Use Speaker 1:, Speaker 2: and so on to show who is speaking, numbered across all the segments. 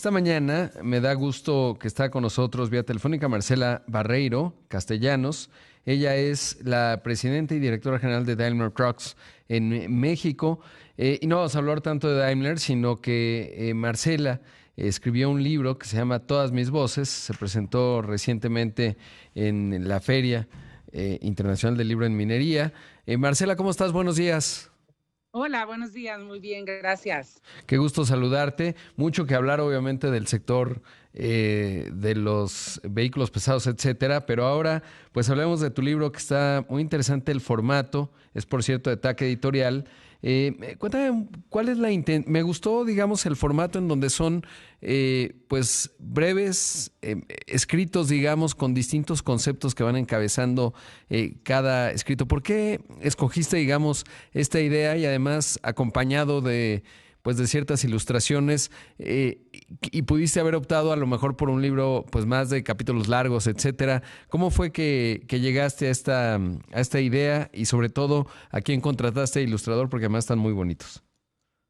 Speaker 1: Esta mañana me da gusto que está con nosotros vía telefónica Marcela Barreiro Castellanos. Ella es la presidenta y directora general de Daimler Trucks en México. Y no vamos a hablar tanto de Daimler, sino que Marcela escribió un libro que se llama Todas mis voces. Se presentó recientemente en la Feria Internacional del Libro en Minería. Marcela, ¿cómo estás? Buenos días.
Speaker 2: Hola, buenos días, muy bien, gracias.
Speaker 1: Qué gusto saludarte. Mucho que hablar, obviamente, del sector de los vehículos pesados, etcétera. Pero ahora, pues hablemos de tu libro, que está muy interesante el formato. Es, por cierto, de TAC Editorial. Cuéntame, ¿cuál es la intención? Me gustó, digamos, el formato en donde son, pues, breves escritos, digamos, con distintos conceptos que van encabezando cada escrito. ¿Por qué escogiste, digamos, esta idea y además acompañado de, pues, de ciertas ilustraciones y pudiste haber optado a lo mejor por un libro, pues, más de capítulos largos, etcétera? ¿Cómo fue que llegaste a esta idea y sobre todo a quién contrataste ilustrador? Porque además están muy bonitos.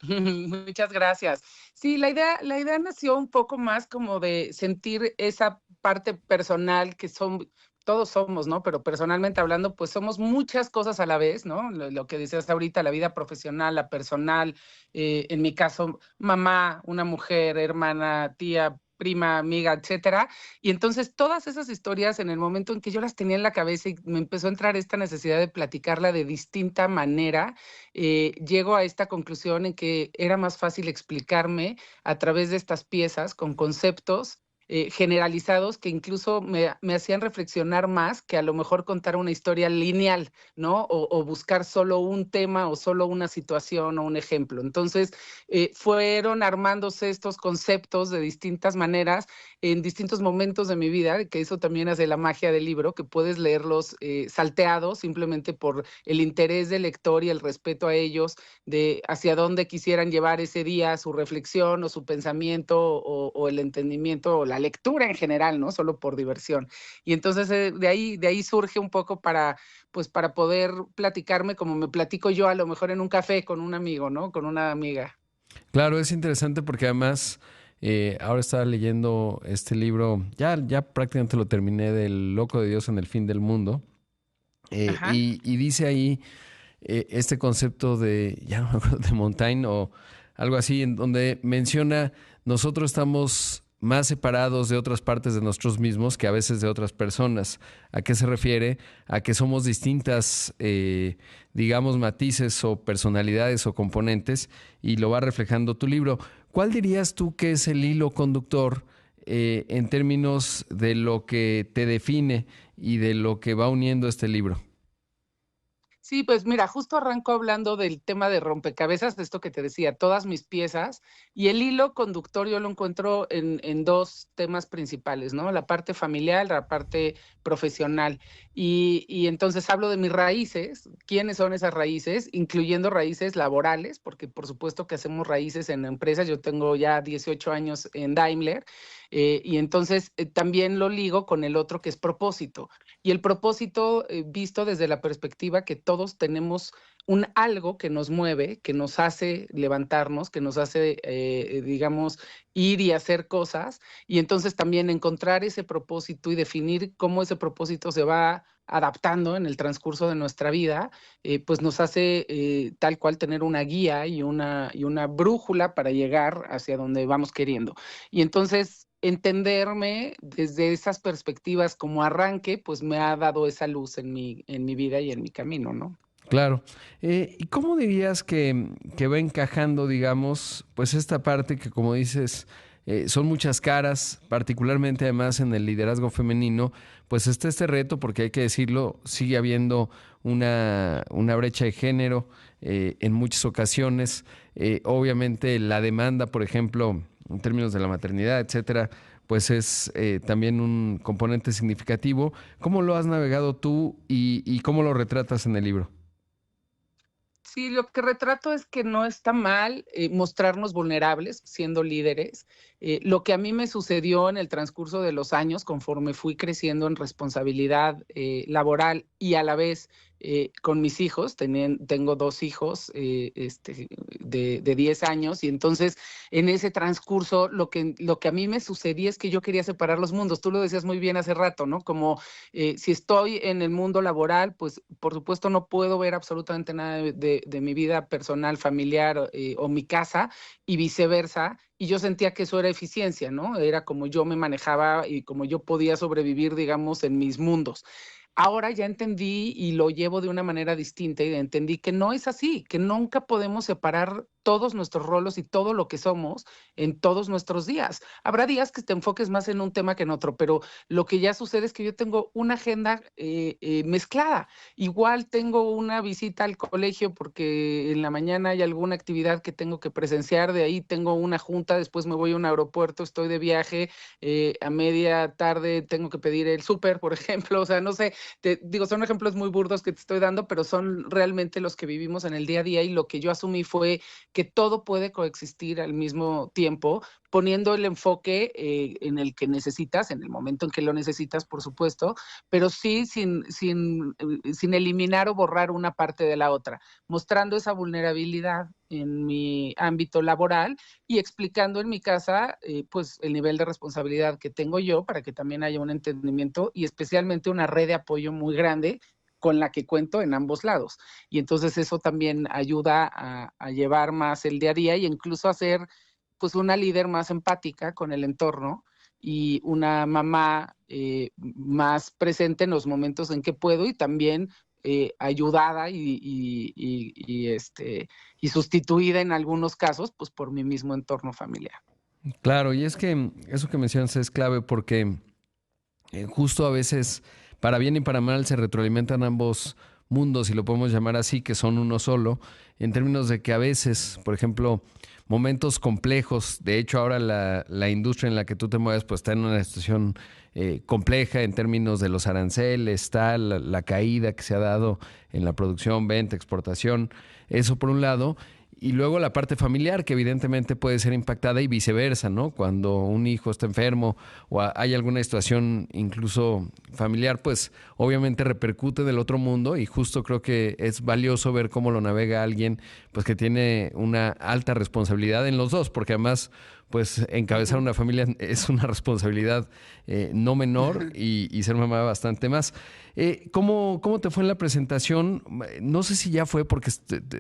Speaker 2: Muchas gracias. Sí, la idea nació un poco más como de sentir esa parte personal que todos somos, ¿no? Pero personalmente hablando, pues somos muchas cosas a la vez, ¿no? Lo que decías ahorita, la vida profesional, la personal, en mi caso, mamá, una mujer, hermana, tía, prima, amiga, etcétera. Y entonces todas esas historias, en el momento en que yo las tenía en la cabeza y me empezó a entrar esta necesidad de platicarla de distinta manera, llego a esta conclusión en que era más fácil explicarme a través de estas piezas con conceptos generalizados que incluso me hacían reflexionar más que a lo mejor contar una historia lineal, ¿no? O buscar solo un tema o solo una situación o un ejemplo. Entonces, fueron armándose estos conceptos de distintas maneras en distintos momentos de mi vida, que eso también hace la magia del libro, que puedes leerlos salteados simplemente por el interés del lector y el respeto a ellos, de hacia dónde quisieran llevar ese día su reflexión o su pensamiento o el entendimiento o la lectura en general, ¿no? Solo por diversión. Y entonces de ahí surge un poco pues para poder platicarme como me platico yo a lo mejor en un café con un amigo, ¿no? Con una amiga.
Speaker 1: Claro, es interesante porque además ahora estaba leyendo este libro, ya prácticamente lo terminé, del Loco de Dios en el fin del mundo,
Speaker 2: Ajá.
Speaker 1: y dice ahí este concepto de, ya no me acuerdo, de Montaigne o algo así, en donde menciona, nosotros estamos más separados de otras partes de nosotros mismos que a veces de otras personas. ¿A qué se refiere? A que somos distintas, digamos, matices o personalidades o componentes, y lo va reflejando tu libro. ¿Cuál dirías tú que es el hilo conductor en términos de lo que te define y de lo que va uniendo este libro?
Speaker 2: Sí, pues mira, justo arranco hablando del tema de rompecabezas, de esto que te decía, todas mis piezas, y el hilo conductor yo lo encuentro en dos temas principales, ¿no? La parte familiar, la parte profesional. Y entonces hablo de mis raíces, quiénes son esas raíces, incluyendo raíces laborales, porque por supuesto que hacemos raíces en empresas. Yo tengo ya 18 años en Daimler, y entonces también lo ligo con el otro que es propósito. Y el propósito, visto desde la perspectiva que todos tenemos un algo que nos mueve, que nos hace levantarnos, que nos hace, digamos, ir y hacer cosas, y entonces también encontrar ese propósito y definir cómo ese propósito se va adaptando en el transcurso de nuestra vida, pues nos hace tal cual tener una guía y una brújula para llegar hacia donde vamos queriendo. Y entonces entenderme desde esas perspectivas como arranque, pues me ha dado esa luz en mi vida y en mi camino, ¿no?
Speaker 1: Claro. ¿Y cómo dirías que va encajando, digamos, pues esta parte que, como dices, son muchas caras, particularmente además en el liderazgo femenino? Pues está este reto, porque hay que decirlo, sigue habiendo una brecha de género en muchas ocasiones. Obviamente la demanda, por ejemplo, en términos de la maternidad, etcétera, pues es también un componente significativo. ¿Cómo lo has navegado tú y cómo lo retratas en el libro?
Speaker 2: Sí, lo que retrato es que no está mal mostrarnos vulnerables siendo líderes. Lo que a mí me sucedió en el transcurso de los años, conforme fui creciendo en responsabilidad laboral y a la vez con mis hijos. Tengo 2 hijos de 10 años y entonces en ese transcurso lo que a mí me sucedía es que yo quería separar los mundos. Tú lo decías muy bien hace rato, ¿no? Como si estoy en el mundo laboral, pues por supuesto no puedo ver absolutamente nada de mi vida personal, familiar o mi casa y viceversa. Y yo sentía que eso era eficiencia, ¿no? Era como yo me manejaba y como yo podía sobrevivir, digamos, en mis mundos. Ahora ya entendí y lo llevo de una manera distinta y entendí que no es así, que nunca podemos separar todos nuestros roles y todo lo que somos en todos nuestros días. Habrá días que te enfoques más en un tema que en otro, pero lo que ya sucede es que yo tengo una agenda mezclada. Igual tengo una visita al colegio porque en la mañana hay alguna actividad que tengo que presenciar, de ahí tengo una junta, después me voy a un aeropuerto, estoy de viaje, a media tarde tengo que pedir el súper, por ejemplo, o sea, no sé, te digo, son ejemplos muy burdos que te estoy dando, pero son realmente los que vivimos en el día a día y lo que yo asumí fue que todo puede coexistir al mismo tiempo, poniendo el enfoque en el que necesitas, en el momento en que lo necesitas, por supuesto, pero sí sin eliminar o borrar una parte de la otra, mostrando esa vulnerabilidad en mi ámbito laboral y explicando en mi casa, pues, el nivel de responsabilidad que tengo yo para que también haya un entendimiento y especialmente una red de apoyo muy grande con la que cuento en ambos lados. Y entonces eso también ayuda a llevar más el día a día y incluso a ser pues una líder más empática con el entorno y una mamá más presente en los momentos en que puedo y también ayudada y sustituida en algunos casos pues por mi mismo entorno familiar.
Speaker 1: Claro, y es que eso que mencionas es clave porque justo a veces, para bien y para mal, se retroalimentan ambos mundos, si lo podemos llamar así, que son uno solo, en términos de que a veces, por ejemplo, momentos complejos, de hecho ahora la industria en la que tú te mueves pues está en una situación compleja en términos de los aranceles, está la caída que se ha dado en la producción, venta, exportación, eso por un lado, y luego la parte familiar, que evidentemente puede ser impactada y viceversa, ¿no? Cuando un hijo está enfermo o hay alguna situación incluso familiar, pues obviamente repercute del otro mundo y justo creo que es valioso ver cómo lo navega alguien pues que tiene una alta responsabilidad en los dos, porque además pues encabezar una familia es una responsabilidad no menor y ser mamá bastante más. ¿Cómo te fue en la presentación? No sé si ya fue porque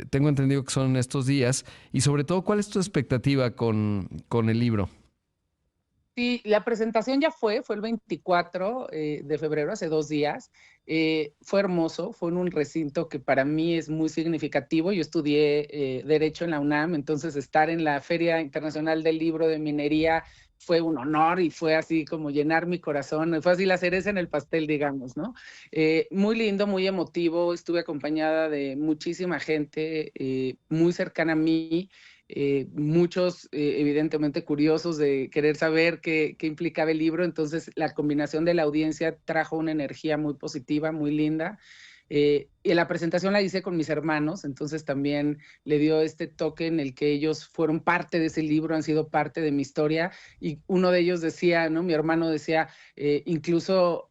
Speaker 1: tengo entendido que son estos días y sobre todo, ¿cuál es tu expectativa con el libro?
Speaker 2: Sí, la presentación ya fue el 24 de febrero, hace 2 días. Fue hermoso, fue en un recinto que para mí es muy significativo. Yo estudié Derecho en la UNAM, entonces estar en la Feria Internacional del Libro de Minería fue un honor y fue así como llenar mi corazón. Fue así la cereza en el pastel, digamos, ¿no? Muy lindo, muy emotivo. Estuve acompañada de muchísima gente muy cercana a mí, muchos evidentemente curiosos de querer saber qué implicaba el libro, entonces la combinación de la audiencia trajo una energía muy positiva, muy linda. Y la presentación la hice con mis hermanos, entonces también le dio este toque en el que ellos fueron parte de ese libro, han sido parte de mi historia, y uno de ellos decía, ¿no? Mi hermano decía, incluso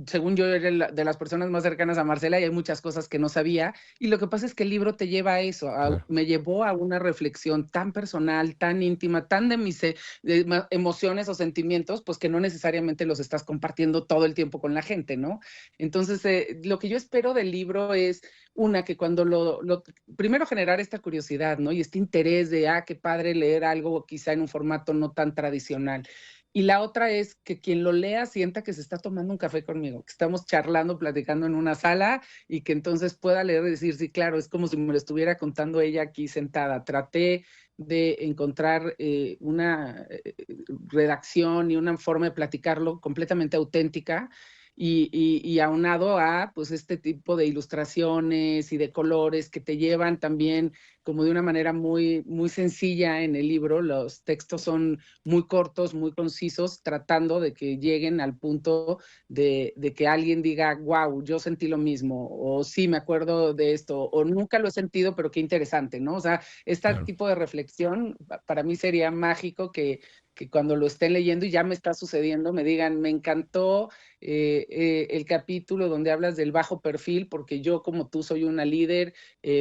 Speaker 2: según yo era de las personas más cercanas a Marcela y hay muchas cosas que no sabía, y lo que pasa es que el libro te lleva a eso,
Speaker 1: Claro.
Speaker 2: me llevó a una reflexión tan personal, tan íntima, tan de emociones o sentimientos, pues que no necesariamente los estás compartiendo todo el tiempo con la gente, ¿no? Entonces, lo que yo espero del libro es, que cuando primero generar esta curiosidad, ¿no? Y este interés de, qué padre leer algo quizá en un formato no tan tradicional. Y la otra es que quien lo lea sienta que se está tomando un café conmigo, que estamos charlando, platicando en una sala y que entonces pueda leer y decir, sí, claro, es como si me lo estuviera contando ella aquí sentada. Traté de encontrar una redacción y una forma de platicarlo completamente auténtica y aunado a pues este tipo de ilustraciones y de colores que te llevan también como de una manera muy, muy sencilla en el libro. Los textos son muy cortos, muy concisos, tratando de que lleguen al punto de que alguien diga, wow, yo sentí lo mismo, o sí, me acuerdo de esto, o nunca lo he sentido, pero qué interesante, ¿no? O sea, este
Speaker 1: Claro.
Speaker 2: tipo de reflexión para mí sería mágico que cuando lo estén leyendo, y ya me está sucediendo, me digan, me encantó el capítulo donde hablas del bajo perfil, porque yo como tú soy una líder,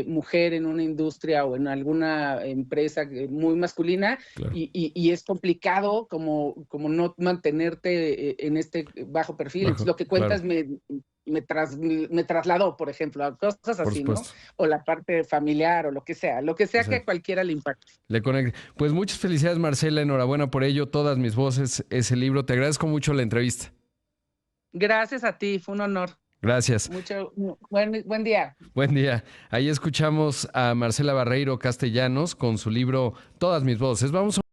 Speaker 2: mujer en una industria o en alguna empresa muy masculina,
Speaker 1: Claro.
Speaker 2: y es complicado como no mantenerte en este bajo perfil. Entonces, lo que cuentas me trasladó, por ejemplo, a cosas
Speaker 1: Por
Speaker 2: así, ¿no?
Speaker 1: supuesto.
Speaker 2: O la parte familiar o lo que sea que a
Speaker 1: Exacto.
Speaker 2: cualquiera le impacte.
Speaker 1: Le conecte. Pues muchas felicidades, Marcela. Enhorabuena por ello. Todas mis voces, ese libro. Te agradezco mucho la entrevista.
Speaker 2: Gracias a ti, fue un honor.
Speaker 1: Gracias.
Speaker 2: Buen día.
Speaker 1: Buen día. Ahí escuchamos a Marcela Barreiro Castellanos con su libro Todas mis voces. Vamos a